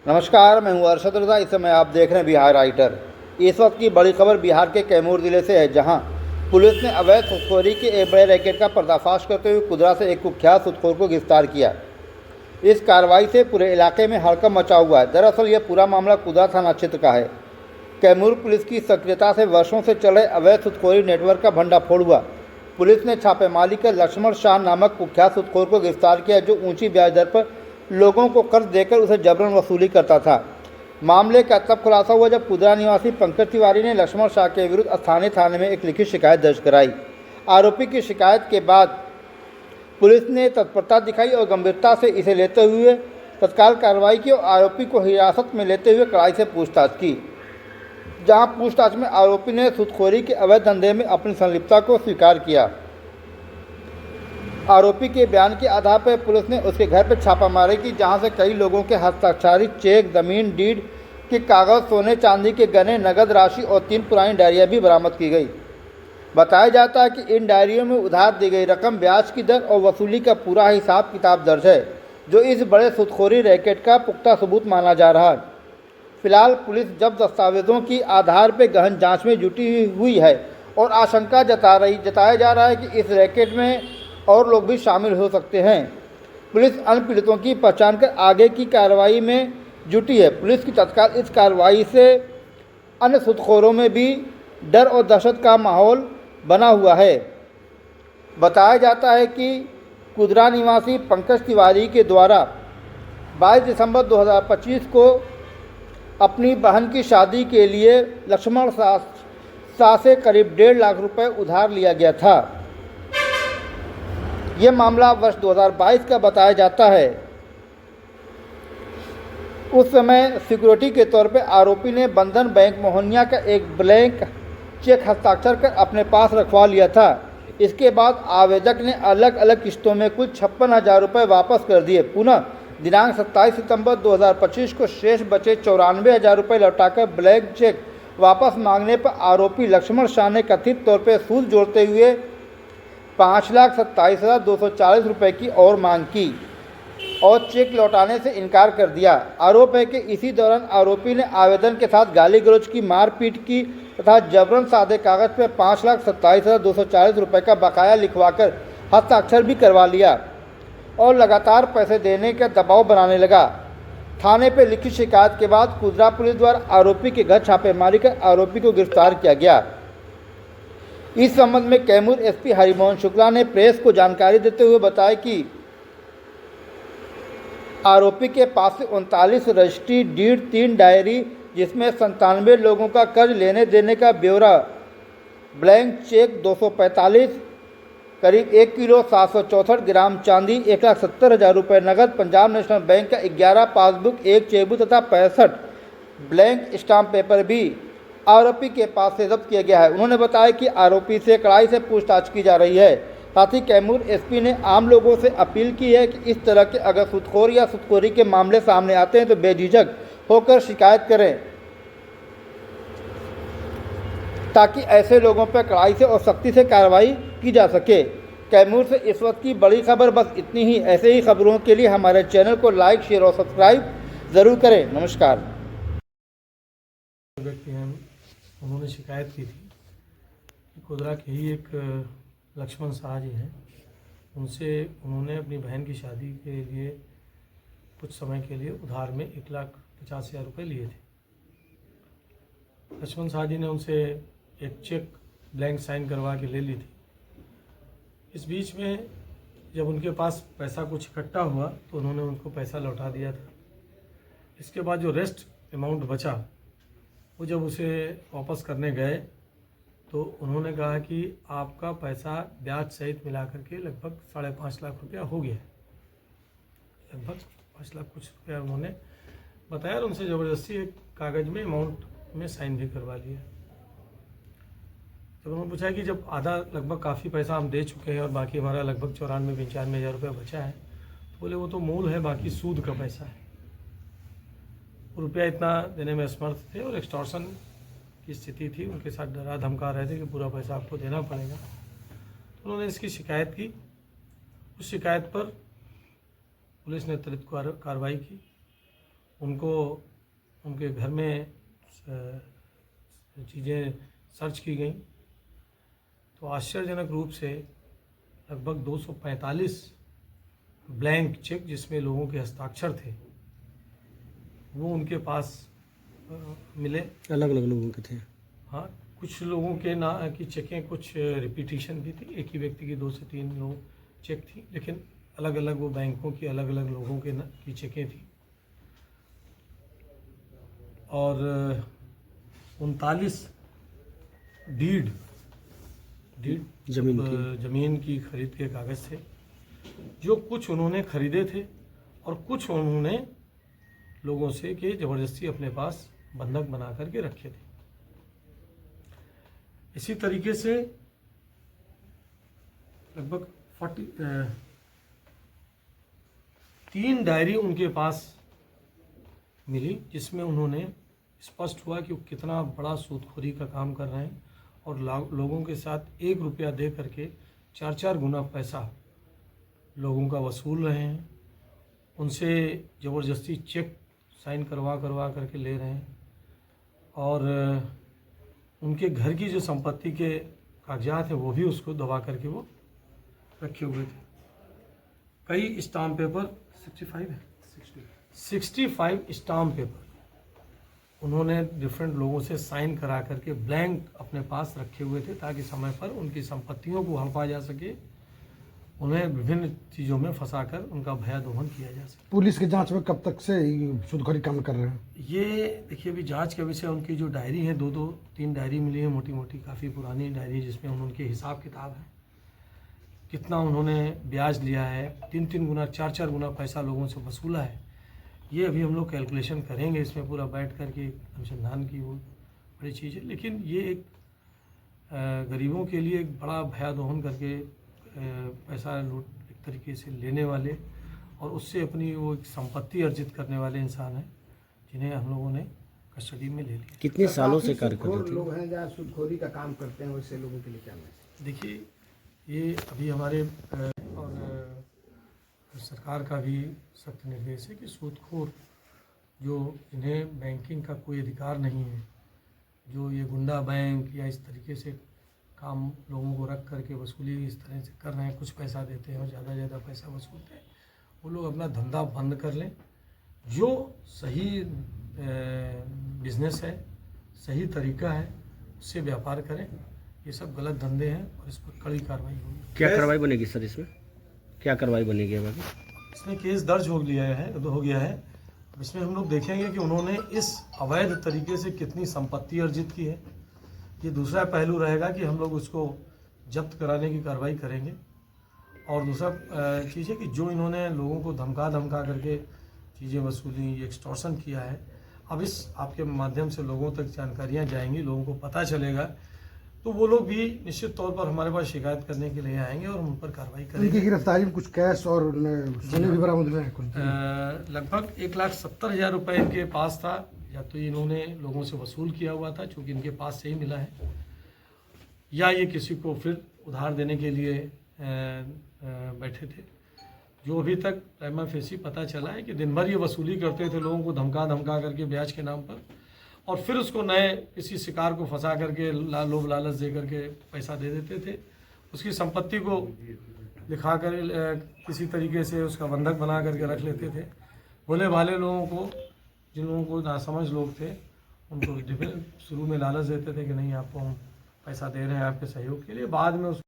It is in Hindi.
नमस्कार, मैं हूँ अरशद रज़ा। इस समय आप देख रहे हैं बिहार राइटर। इस वक्त की बड़ी खबर बिहार के कैमूर ज़िले से है, जहां पुलिस ने अवैध सुतखोरी के एक बड़े रैकेट का पर्दाफाश करते हुए कुदरा से एक कुख्यात सुतखोर को गिरफ्तार किया। इस कार्रवाई से पूरे इलाके में हड़कंप मचा हुआ है। दरअसल यह पूरा मामला कुदरा थाना क्षेत्र का है। कैमूर पुलिस की सक्रियता से वर्षों से चले अवैध सुतखोरी नेटवर्क का भंडाफोड़ हुआ। पुलिस ने छापेमारी कर लक्ष्मण शाह नामक कुख्यात सुतखोर को गिरफ्तार किया, जो ऊंची ब्याज दर पर लोगों को कर्ज देकर उसे जबरन वसूली करता था। मामले का तब खुलासा हुआ जब कुदरा निवासी पंकज तिवारी ने लक्ष्मण शाह के विरुद्ध स्थानीय थाने में एक लिखित शिकायत दर्ज कराई। आरोपी की शिकायत के बाद पुलिस ने तत्परता दिखाई और गंभीरता से इसे लेते हुए तत्काल कार्रवाई की और आरोपी को हिरासत में लेते हुए कड़ाई से पूछताछ की, जहां पूछताछ में आरोपी ने सुतखोरी के अवैध धंधे में अपनी संलिप्तता को स्वीकार किया। आरोपी के बयान के आधार पर पुलिस ने उसके घर पर छापामारी की, जहां से कई लोगों के हस्ताक्षरित चेक, जमीन डीड के कागज, सोने चांदी के गहने, नगद राशि और 3 पुरानी डायरियां भी बरामद की गई। बताया जाता है कि इन डायरियों में उधार दी गई रकम, ब्याज की दर और वसूली का पूरा हिसाब किताब दर्ज है, जो इस बड़े सुतखोरी रैकेट का पुख्ता सबूत माना जा रहा है। फिलहाल पुलिस जब दस्तावेजों की आधार पर गहन जांच में जुटी हुई है और आशंका जताया जा रहा है कि इस रैकेट में और लोग भी शामिल हो सकते हैं। पुलिस अन्य पीड़ितों की पहचान कर आगे की कार्रवाई में जुटी है। पुलिस की तत्काल इस कार्रवाई से अन्य सुतखोरों में भी डर और दहशत का माहौल बना हुआ है। बताया जाता है कि कुदरा निवासी पंकज तिवारी के द्वारा 22 दिसंबर 2025 को अपनी बहन की शादी के लिए लक्ष्मण शाह से करीब 1.5 लाख रुपए उधार लिया गया था। यह मामला वर्ष 2022 का बताया जाता है। उस समय सिक्योरिटी के तौर पर आरोपी ने बंधन बैंक मोहनिया का एक ब्लैंक चेक हस्ताक्षर कर अपने पास रखवा लिया था। इसके बाद आवेदक ने अलग अलग किस्तों में कुल 56,000 रुपये वापस कर दिए। पुनः दिनांक 27 सितंबर 2025 को शेष बचे 94,000 रुपये लौटाकर ब्लैंक चेक वापस मांगने पर आरोपी लक्ष्मण शाह ने कथित तौर पर सूद जोड़ते हुए 5,27,240 रुपये की और मांग की और चेक लौटाने से इनकार कर दिया। आरोप है कि इसी दौरान आरोपी ने आवेदन के साथ गाली गलौज की, मारपीट की तथा जबरन सादे कागज पर 5,27,240 रुपये का बकाया लिखवाकर हस्ताक्षर भी करवा लिया और लगातार पैसे देने का दबाव बनाने लगा। थाने पर लिखित शिकायत के बाद कुदरा पुलिस द्वारा आरोपी के घर छापेमारी कर आरोपी को गिरफ्तार किया गया। इस संबंध में कैमूर एसपी हरिमोहन शुक्ला ने प्रेस को जानकारी देते हुए बताया कि आरोपी के पास से 39 रजिस्ट्री डीड, 3 डायरी जिसमें 97 लोगों का कर्ज लेने देने का ब्यौरा, ब्लैंक चेक 245, करीब 1 किलो 764 ग्राम चांदी, 1,70,000 रुपये नगद, पंजाब नेशनल बैंक का 11 पासबुक, 1 चेकबुक तथा 65 ब्लैंक स्टाम्प पेपर भी आरोपी के पास से जब्त किया गया है। उन्होंने बताया कि आरोपी से कड़ाई से पूछताछ की जा रही है। साथ ही कैमूर एसपी ने आम लोगों से अपील की है कि इस तरह के अगर सुतखोर या सुतखोरी के मामले सामने आते हैं तो बेझिझक होकर शिकायत करें, ताकि ऐसे लोगों पर कड़ाई से और सख्ती से कार्रवाई की जा सके। कैमूर से इस वक्त की बड़ी खबर बस इतनी ही। ऐसे ही खबरों के लिए हमारे चैनल को लाइक, शेयर और सब्सक्राइब ज़रूर करें। नमस्कार। व्यक्ति हैं, उन्होंने शिकायत की थी कि कुदरा के ही एक लक्ष्मण शाह जी हैं, उन्होंने अपनी बहन की शादी के लिए कुछ समय के लिए उधार में 1,50,000 रुपये लिए थे। लक्ष्मण शाह जी ने उनसे एक चेक ब्लैंक साइन करवा के ले ली थी। इस बीच में जब उनके पास पैसा कुछ इकट्ठा हुआ तो उन्होंने उनको पैसा लौटा दिया था। इसके बाद जो रेस्ट अमाउंट बचा, वो जब उसे वापस करने गए तो उन्होंने कहा कि आपका पैसा ब्याज सहित मिलाकर के लगभग 5.5 लाख रुपया हो गया, लगभग 5 लाख कुछ रुपया उन्होंने बताया और उनसे ज़बरदस्ती एक कागज़ में अमाउंट में साइन भी करवा लिया। जब उन्होंने पूछा कि जब आधा लगभग काफ़ी पैसा हम दे चुके हैं और बाकी हमारा लगभग 94-95 हज़ार रुपया बचा है, तो बोले वो तो मूल है, बाकी सूद का पैसा है। रुपया इतना देने में असमर्थ थे और एक्सटॉर्शन की स्थिति थी, उनके साथ डरा धमका रहे थे कि पूरा पैसा आपको देना पड़ेगा। तो उन्होंने इसकी शिकायत की। उस शिकायत पर पुलिस ने त्वरित कार्रवाई की। उनको उनके घर में चीज़ें सर्च की गई तो आश्चर्यजनक रूप से लगभग 245 ब्लैंक चेक जिसमें लोगों के हस्ताक्षर थे वो उनके पास मिले। अलग अलग लोगों के थे। हाँ, कुछ लोगों के ना की चेकें कुछ रिपीटिशन भी थी, एक ही व्यक्ति की 2 से 3 लोग चेक थी, लेकिन अलग अलग वो बैंकों की अलग अलग लोगों के की चेकें थी। और 39 डीड जमीन की खरीद के कागज़ थे जो कुछ उन्होंने खरीदे थे और कुछ उन्होंने लोगों से कि ज़बरदस्ती अपने पास बंधक बना करके रखे थे। इसी तरीके से लगभग 3 डायरी उनके पास मिली जिसमें उन्होंने स्पष्ट हुआ कि वो कितना बड़ा सूदखोरी का काम कर रहे हैं और लोगों के साथ 1 रुपया दे करके 4-4 गुना पैसा लोगों का वसूल रहे हैं, उनसे ज़बरदस्ती चेक साइन करवा करके ले रहे हैं और उनके घर की जो संपत्ति के कागजात हैं वो भी उसको दबा करके वो रखे हुए थे। कई स्टाम्प पेपर 65 स्टाम्प पेपर उन्होंने डिफरेंट लोगों से साइन करा करके ब्लैंक अपने पास रखे हुए थे ताकि समय पर उनकी संपत्तियों को हड़पा जा सके, उन्हें विभिन्न चीज़ों में फंसाकर उनका भय दोहन किया जा सके। पुलिस की जांच में कब तक से सूदखोरी काम कर रहे हैं? ये देखिए अभी जांच के विषय उनकी जो डायरी है 2-3 डायरी मिली है, मोटी मोटी काफ़ी पुरानी डायरी जिसमें उनके हिसाब किताब है, कितना उन्होंने ब्याज लिया है, 3-3 गुना 4-4 गुना पैसा लोगों से वसूला है। ये अभी हम लोग कैलकुलेशन करेंगे, इसमें पूरा बैठ कर के अनुसंधान की वो बड़ी चीज़ है, लेकिन ये एक गरीबों के लिए एक बड़ा भय दोहन करके पैसा लूट एक तरीके से लेने वाले और उससे अपनी वो एक संपत्ति अर्जित करने वाले इंसान हैं जिन्हें हम लोगों ने कस्टडी में ले लिया। कितने सालों से कार्य कर रहे थे? लोग हैं जहाँ सूदखोरी का काम करते हैं वैसे लोगों के लिए क्या मैसेज? देखिए ये अभी हमारे और सरकार का भी सख्त निर्देश है कि सूदखोर जो जिन्हें बैंकिंग का कोई अधिकार नहीं है, जो ये गुंडा बैंक या इस तरीके से काम लोगों को रख करके वसूली इस तरह से कर रहे हैं, कुछ पैसा देते हैं और ज़्यादा पैसा वसूलते हैं, वो लोग अपना धंधा बंद कर लें। जो सही बिजनेस है, सही तरीका है, उससे व्यापार करें। ये सब गलत धंधे हैं और इस पर कड़ी कार्रवाई होगी। क्या कार्रवाई बनेगी सर? इसमें क्या कार्रवाई बनेगी? इसमें केस दर्ज हो गया है। इसमें हम लोग देखेंगे कि उन्होंने इस अवैध तरीके से कितनी संपत्ति अर्जित की है। ये दूसरा पहलू रहेगा कि हम लोग उसको जब्त कराने की कार्रवाई करेंगे। और दूसरा चीज़ है कि जो इन्होंने लोगों को धमका करके चीज़ें वसूली, एक्सटॉर्शन किया है, अब इस आपके माध्यम से लोगों तक जानकारियाँ जाएंगी, लोगों को पता चलेगा, तो वो लोग भी निश्चित तौर पर हमारे पास शिकायत करने के लिए आएंगे और उन पर कार्रवाई करेंगे। उनकी गिरफ्तारी में कुछ कैश और सोने भी बरामद हुए हैं? लगभग 1,70,000 रुपये इनके पास था, या तो इन्होंने लोगों से वसूल किया हुआ था चूँकि इनके पास से ही मिला है, या ये किसी को फिर उधार देने के लिए बैठे थे। जो अभी तक प्राइमा फेसी पता चला है कि दिन भर ये वसूली करते थे, लोगों को धमका करके ब्याज के नाम पर, और फिर उसको नए किसी शिकार को फंसा करके लोभ लालच दे करके पैसा दे देते थे। उसकी संपत्ति को दिखा कर किसी तरीके से उसका बंधक बना करके रख लेते थे। भोले भाले लोगों को, जिन लोगों को नासमझ लोग थे, उनको शुरू में लालच देते थे कि नहीं आपको हम पैसा दे रहे हैं आपके सहयोग के लिए, बाद में